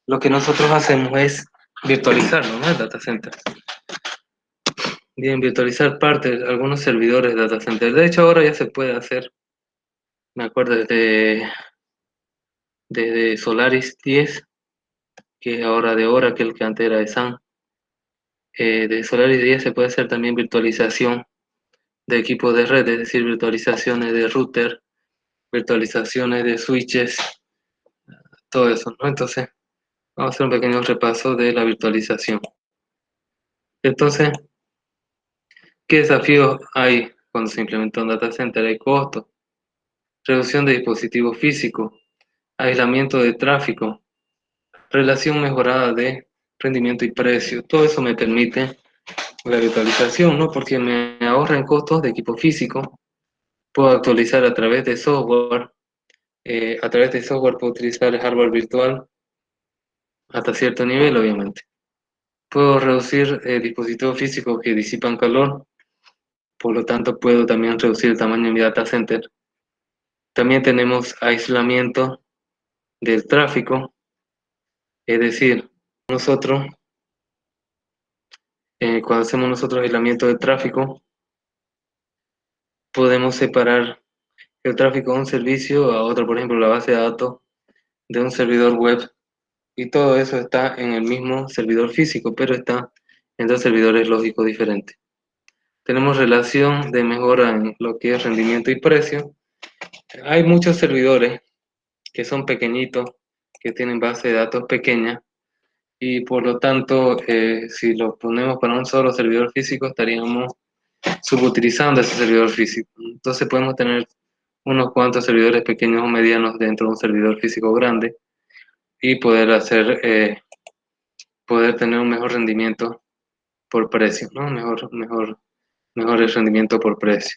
lo que nosotros hacemos es virtualizarlo, ¿no? El data center. Bien, virtualizar parte, algunos servidores de data center. De hecho, ahora ya se puede hacer. Me acuerdo desde Solaris 10, que es ahora de Oracle, que antes era de Sun. De Solaris 10 se puede hacer también virtualización de equipos de red, es decir, virtualizaciones de router, virtualizaciones de switches, todo eso, ¿no? Entonces, vamos a hacer un pequeño repaso de la virtualización. Entonces, ¿qué desafíos hay cuando se implementa un data center? Hay costos, reducción de dispositivos físicos, aislamiento de tráfico, relación mejorada de rendimiento y precio. Todo eso me permite la virtualización, ¿no? Porque me ahorra en costos de equipo físico. Puedo actualizar a través de software. A través de software puedo utilizar el hardware virtual hasta cierto nivel, obviamente. Puedo reducir dispositivos físicos que disipan calor. Por lo tanto, puedo también reducir el tamaño de mi data center. También tenemos aislamiento del tráfico. Es decir, nosotros, cuando hacemos nosotros aislamiento del tráfico, podemos separar el tráfico de un servicio a otro, por ejemplo, la base de datos de un servidor web, y todo eso está en el mismo servidor físico, pero está en dos servidores lógicos diferentes. Tenemos relación de mejora en lo que es rendimiento y precio. Hay muchos servidores que son pequeñitos, que tienen base de datos pequeña y por lo tanto, si lo ponemos para un solo servidor físico, estaríamos subutilizando ese servidor físico. Entonces podemos tener unos cuantos servidores pequeños o medianos dentro de un servidor físico grande y poder tener un mejor rendimiento por precio, ¿no? Mejor el rendimiento por precio.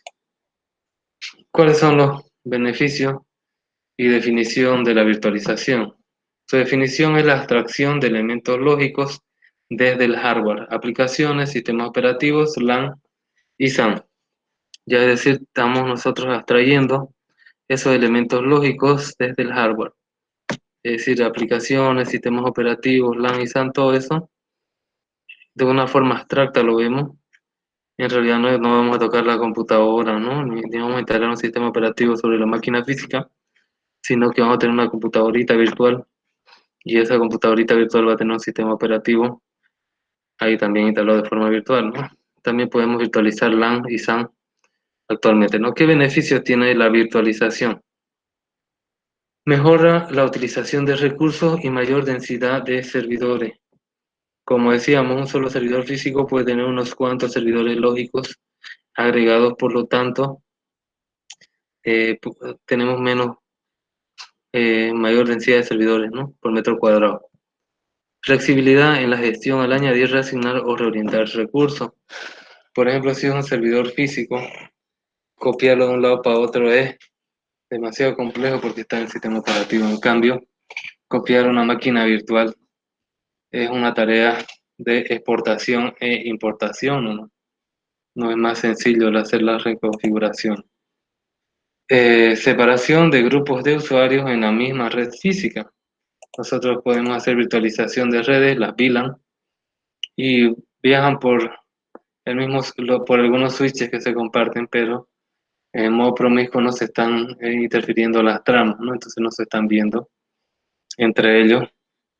¿Cuáles son los beneficios y definición de la virtualización? Su definición es la abstracción de elementos lógicos desde el hardware, aplicaciones, sistemas operativos, LAN y SAN. Ya es decir, estamos nosotros abstrayendo esos elementos lógicos desde el hardware. Es decir, aplicaciones, sistemas operativos, LAN y SAN, todo eso, de una forma abstracta lo vemos. En realidad no vamos a tocar la computadora, ¿no? Ni vamos a instalar un sistema operativo sobre la máquina física, sino que vamos a tener una computadorita virtual y esa computadorita virtual va a tener un sistema operativo ahí también instalado de forma virtual, ¿no? También podemos virtualizar LAN y SAN actualmente, ¿no? ¿Qué beneficios tiene la virtualización? Mejora la utilización de recursos y mayor densidad de servidores. Como decíamos, un solo servidor físico puede tener unos cuantos servidores lógicos agregados, por lo tanto, tenemos mayor densidad de servidores, ¿no? Por metro cuadrado. Flexibilidad en la gestión al añadir, reasignar o reorientar recursos. Por ejemplo, si es un servidor físico, copiarlo de un lado para otro es demasiado complejo porque está en el sistema operativo. En cambio, copiar una máquina virtual es una tarea de exportación e importación, ¿no? No es más sencillo el hacer la reconfiguración. Separación de grupos de usuarios en la misma red física. Nosotros podemos hacer virtualización de redes, las VLAN, y viajan por algunos switches que se comparten, pero en modo promiscuo no se están interfiriendo las tramas, ¿no? Entonces no se están viendo entre ellos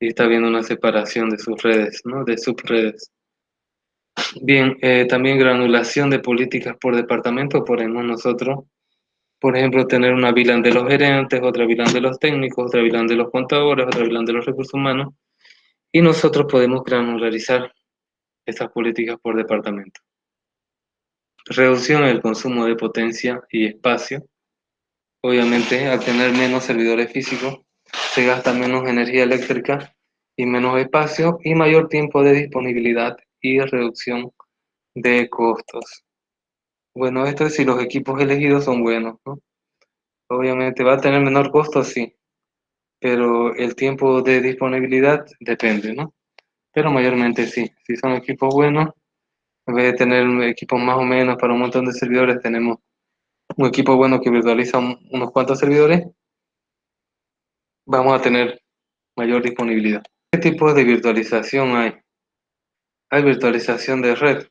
y está habiendo una separación de sus redes, ¿no? De subredes. Bien, también granulación de políticas por departamento. Podemos nosotros, por ejemplo, tener una VLAN de los gerentes, otra VLAN de los técnicos, otra VLAN de los contadores, otra VLAN de los recursos humanos, y nosotros podemos granularizar estas políticas por departamento. Reducción en el consumo de potencia y espacio. Obviamente, al tener menos servidores físicos, se gasta menos energía eléctrica y menos espacio y mayor tiempo de disponibilidad y reducción de costos. Bueno, esto es si los equipos elegidos son buenos, ¿no? Obviamente va a tener menor costo, sí, pero el tiempo de disponibilidad depende, ¿no? Pero mayormente sí. Si son equipos buenos, en vez de tener equipos más o menos para un montón de servidores, tenemos un equipo bueno que virtualiza unos cuantos servidores, vamos a tener mayor disponibilidad. ¿Qué tipos de virtualización hay? Hay virtualización de red,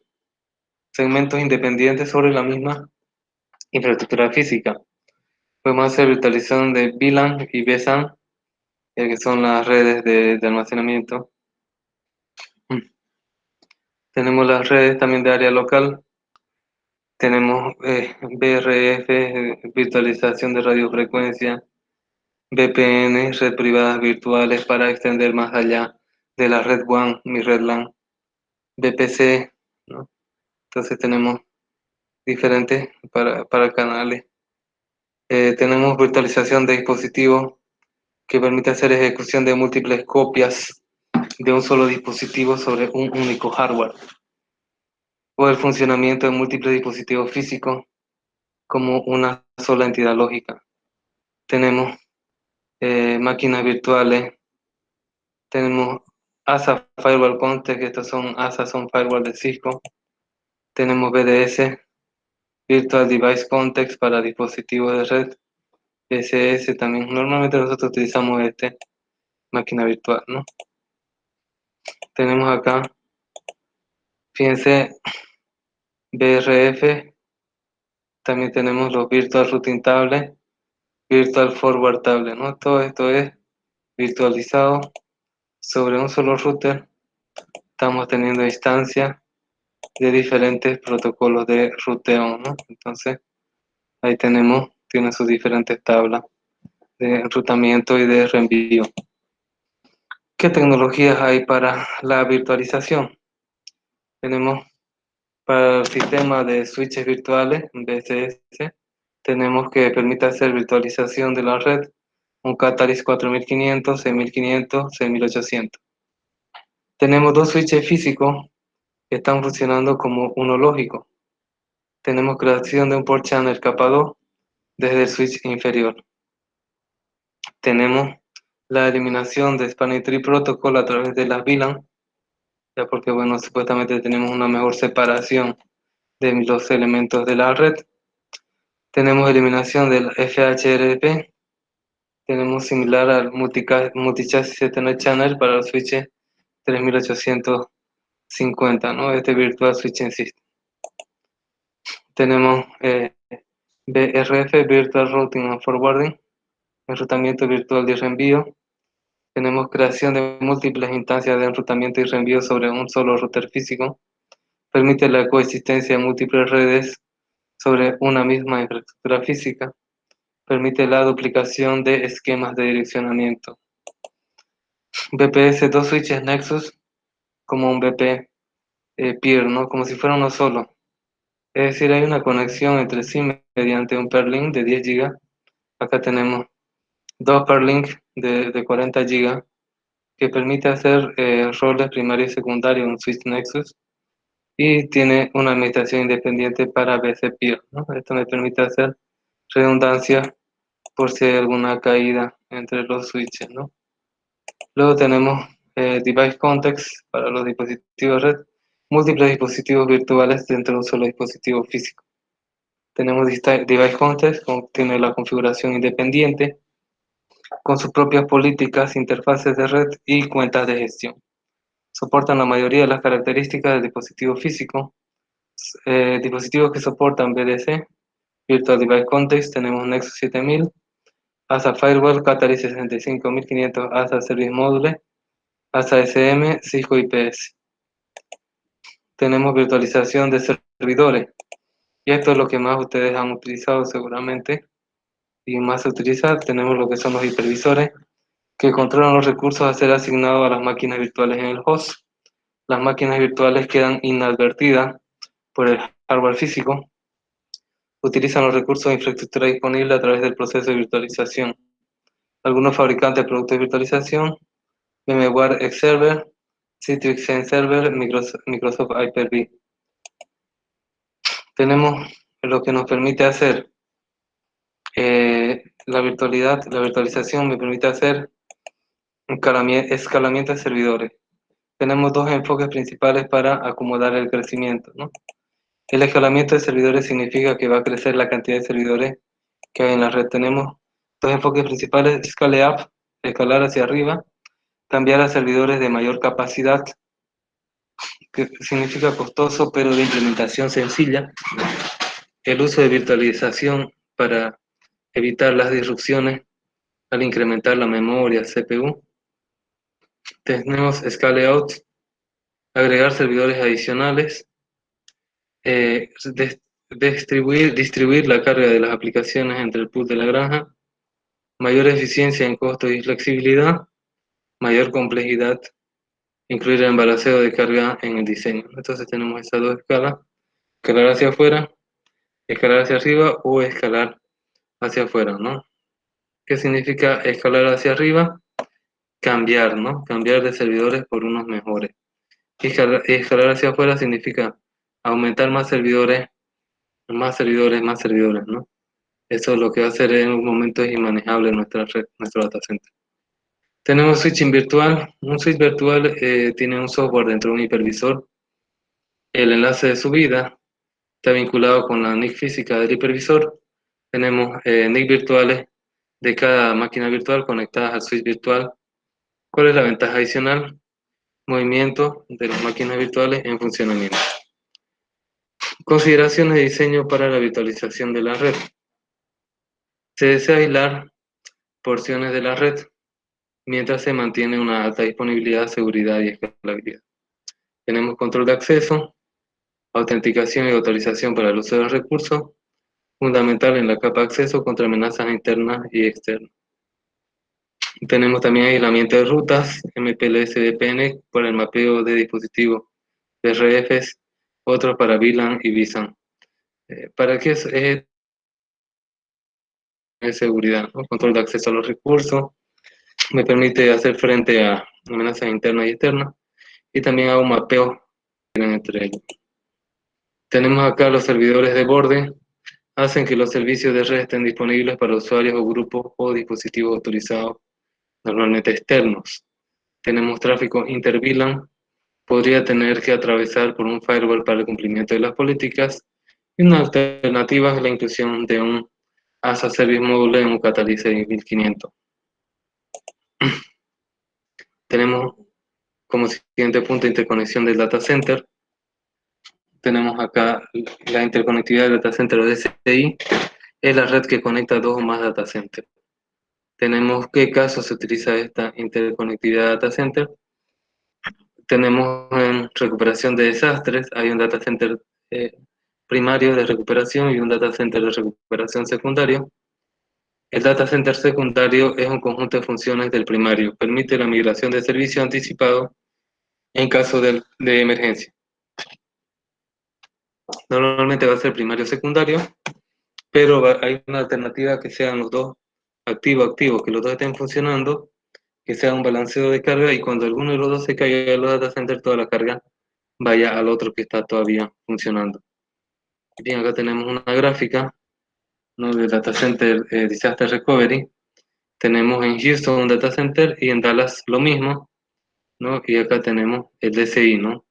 segmentos independientes sobre la misma infraestructura física. Podemos hacer virtualización de VLAN y vSAN, que son las redes de almacenamiento. Tenemos las redes también de área local. Tenemos BRF, virtualización de radiofrecuencia, VPN, red privadas virtuales para extender más allá de la red WAN, mi red LAN, VPC, ¿no? Entonces tenemos diferentes para canales. Tenemos virtualización de dispositivos que permite hacer ejecución de múltiples copias de un solo dispositivo sobre un único hardware, o el funcionamiento de múltiples dispositivos físicos como una sola entidad lógica. Tenemos máquinas virtuales, tenemos ASA Firewall Context, que estos son ASA, son firewall de Cisco. Tenemos BDS, Virtual Device Context para dispositivos de red. SS también. Normalmente nosotros utilizamos máquina virtual, ¿no? Tenemos acá, fíjense, BRF, también tenemos los Virtual Routing Table, Virtual Forward Table, ¿no? Todo esto es virtualizado sobre un solo router. Estamos teniendo instancias de diferentes protocolos de ruteo, ¿no? Entonces, ahí tiene sus diferentes tablas de enrutamiento y de reenvío. ¿Qué tecnologías hay para la virtualización? Tenemos para el sistema de switches virtuales, BCS, tenemos que permite hacer virtualización de la red, un Catalyst 4500, 6500, 6800. Tenemos dos switches físicos que están funcionando como uno lógico. Tenemos creación de un port channel capa 2 desde el switch inferior. Tenemos la eliminación de Spanning Tree Protocol a través de las VLAN, ya porque, bueno, supuestamente tenemos una mejor separación de los elementos de la red. Tenemos eliminación del FHRP. Tenemos similar al Multichassis Ethernet Channel para los switches 3850, ¿no? Este Virtual Switching System. Tenemos BRF, Virtual Routing and Forwarding, enrutamiento virtual de reenvío. Tenemos creación de múltiples instancias de enrutamiento y reenvío sobre un solo router físico. Permite la coexistencia de múltiples redes sobre una misma infraestructura física. Permite la duplicación de esquemas de direccionamiento. BPS, dos switches Nexus, como un BP peer, ¿no? Como si fuera uno solo. Es decir, hay una conexión entre sí mediante un perlink de 10 GB. Acá tenemos dos perlink de 40 GB que permite hacer roles primario y secundario en un switch Nexus y tiene una administración independiente para BC peer, ¿no? Esto me permite hacer redundancia por si hay alguna caída entre los switches, ¿no? Luego tenemos Device Context para los dispositivos red, múltiples dispositivos virtuales dentro de un solo dispositivo físico. Tenemos Device Context, tiene la configuración independiente, con sus propias políticas, interfaces de red y cuentas de gestión. Soportan la mayoría de las características del dispositivo físico. Dispositivos que soportan BDC, Virtual Device Context, tenemos Nexus 7000, ASA Firewall, Catalyst 65500, ASA Service Module, ASA SM, Cisco IPS. Tenemos virtualización de servidores, y esto es lo que más ustedes han utilizado seguramente, y más se utiliza. Tenemos lo que son los hipervisores, que controlan los recursos a ser asignados a las máquinas virtuales en el host. Las máquinas virtuales quedan inadvertidas por el hardware físico. Utilizan los recursos de infraestructura disponible a través del proceso de virtualización. Algunos fabricantes de productos de virtualización: VMware X Server, Citrix Xen Server, Microsoft Hyper-V. Tenemos lo que nos permite hacer la virtualización me permite hacer escalamiento de servidores. Tenemos dos enfoques principales para acomodar el crecimiento, ¿no? El escalamiento de servidores significa que va a crecer la cantidad de servidores que hay en la red. Tenemos dos enfoques principales: Scale Up, escalar hacia arriba, cambiar a servidores de mayor capacidad, que significa costoso pero de implementación sencilla. El uso de virtualización para evitar las disrupciones al incrementar la memoria CPU. Tenemos Scale Out, agregar servidores adicionales, distribuir la carga de las aplicaciones entre el pool de la granja, mayor eficiencia en costos y flexibilidad, mayor complejidad, incluir el embarazado de carga en el diseño. Entonces tenemos esas dos escalas: escalar hacia afuera, escalar hacia arriba o escalar hacia afuera, ¿no? ¿Qué significa escalar hacia arriba? Cambiar, ¿no? Cambiar de servidores por unos mejores. Y escalar hacia afuera significa aumentar más servidores, más servidores, más servidores, ¿no? Eso es lo que va a hacer en un momento es inmanejable nuestra red, nuestro data center. Tenemos switching virtual. Un switch virtual tiene un software dentro de un hipervisor. El enlace de subida está vinculado con la NIC física del hipervisor. Tenemos NIC virtuales de cada máquina virtual conectadas al switch virtual. ¿Cuál es la ventaja adicional? Movimiento de las máquinas virtuales en funcionamiento. Consideraciones de diseño para la virtualización de la red. Se desea aislar porciones de la red mientras se mantiene una alta disponibilidad, seguridad y escalabilidad. Tenemos control de acceso. autenticación y autorización para el uso de los recursos, fundamental en la capa de acceso contra amenazas internas y externas. Tenemos también aislamiento de rutas, MPLS VPN para el mapeo de dispositivos, RFs, otros para VLAN y vSAN. ¿Para qué es seguridad? ¿No? Control de acceso a los recursos, me permite hacer frente a amenazas internas y externas, y también hago un mapeo entre ellos. Tenemos acá los servidores de borde, hacen que los servicios de red estén disponibles para usuarios o grupos o dispositivos autorizados, normalmente externos. Tenemos tráfico inter-VLAN, podría tener que atravesar por un firewall para el cumplimiento de las políticas, y una alternativa es la inclusión de un as a service module en un Catalyst 6500. Tenemos como siguiente punto interconexión del data center. Tenemos acá la interconectividad del data center o DCI, es la red que conecta dos o más data centers. Tenemos qué casos se utiliza esta interconectividad de data center. Tenemos en recuperación de desastres, hay un data center primario de recuperación y un data center de recuperación secundario. El data center secundario es un conjunto de funciones del primario, permite la migración de servicio anticipado en caso de emergencia. Normalmente va a ser primario o secundario, pero hay una alternativa que sean los dos activo, que los dos estén funcionando, que sea un balanceo de carga, y cuando alguno de los dos se caiga de los data centers, toda la carga vaya al otro que está todavía funcionando. Bien, acá tenemos una gráfica, ¿no?, del Data Center Disaster Recovery. Tenemos en Houston un data center y en Dallas lo mismo, ¿no? Y acá tenemos el DCI, ¿no?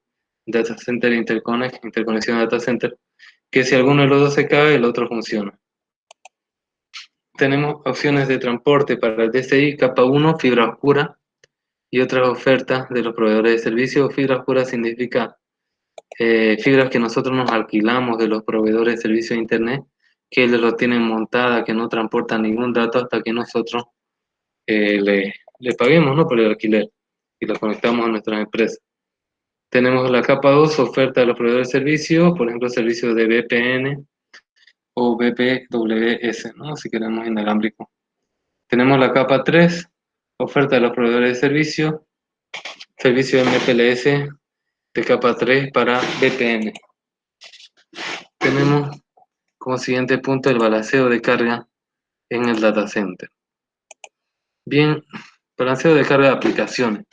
Data Center Interconnect, interconexión de data center, que si alguno de los dos se cae, el otro funciona. Tenemos opciones de transporte para el DCI, capa 1, fibra oscura, y otras ofertas de los proveedores de servicios. Fibra oscura significa fibras que nosotros nos alquilamos de los proveedores de servicios de Internet, que ellos lo tienen montada, que no transportan ningún dato hasta que nosotros le paguemos, ¿no?, por el alquiler, y lo conectamos a nuestras empresas. Tenemos la capa 2, oferta de los proveedores de servicios, por ejemplo, servicios de VPN o VPWS, ¿no?, si queremos inalámbrico. Tenemos la capa 3, oferta de los proveedores de servicios, servicio MPLS de capa 3 para VPN. Tenemos como siguiente punto el balanceo de carga en el data center. Bien, balanceo de carga de aplicaciones.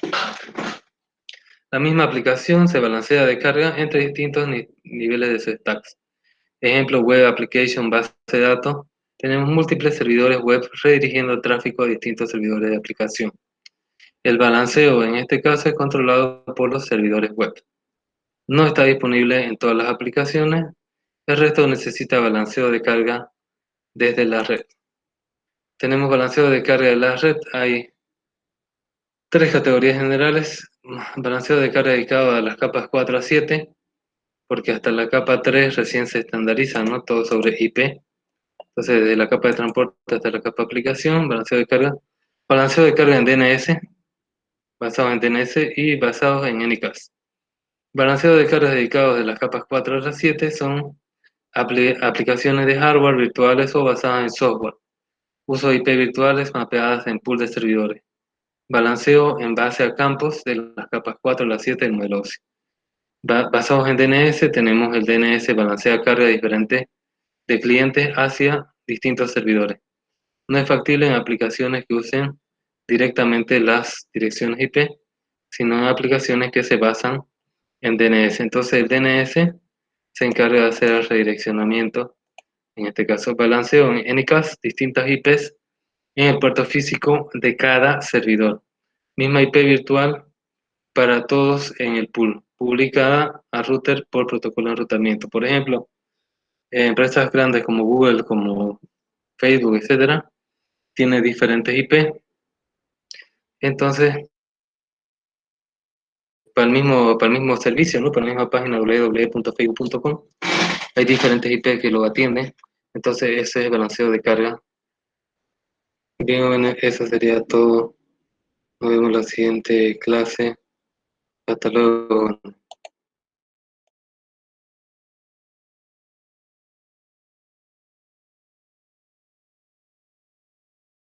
La misma aplicación se balancea de carga entre distintos niveles de stacks. Ejemplo, Web Application, base de datos. Tenemos múltiples servidores web redirigiendo el tráfico a distintos servidores de aplicación. El balanceo en este caso es controlado por los servidores web. No está disponible en todas las aplicaciones. El resto necesita balanceo de carga desde la red. Tenemos balanceo de carga de la red. Hay tres categorías generales. Balanceo de carga dedicado a las capas 4 a 7, porque hasta la capa 3 recién se estandariza, ¿no?, todo sobre IP. Entonces, desde la capa de transporte hasta la capa de aplicación, balanceo de carga. Balanceo de carga en DNS, basado en DNS y basados en Anycast. Balanceo de cargas dedicados de las capas 4 a las 7 son aplicaciones de hardware virtuales o basadas en software. Uso de IP virtuales mapeadas en pool de servidores. Balanceo en base a campos de las capas 4 a las 7 del modelo OSI. Basados en DNS, tenemos el DNS balancea carga diferente de clientes hacia distintos servidores. No es factible en aplicaciones que usen directamente las direcciones IP, sino en aplicaciones que se basan en DNS. Entonces el DNS se encarga de hacer el redireccionamiento, en este caso balanceo en Anycast, distintas IPs en el puerto físico de cada servidor. Misma IP virtual para todos en el pool, publicada a router por protocolo de enrutamiento. Por ejemplo, empresas grandes como Google, como Facebook, etcétera, tiene diferentes IP. Entonces, para el mismo servicio, ¿no?, para la misma página www.facebook.com, hay diferentes IP que lo atienden. Entonces, ese es el balanceo de carga. Bien, bueno, eso sería todo. Nos vemos en la siguiente clase. Hasta luego.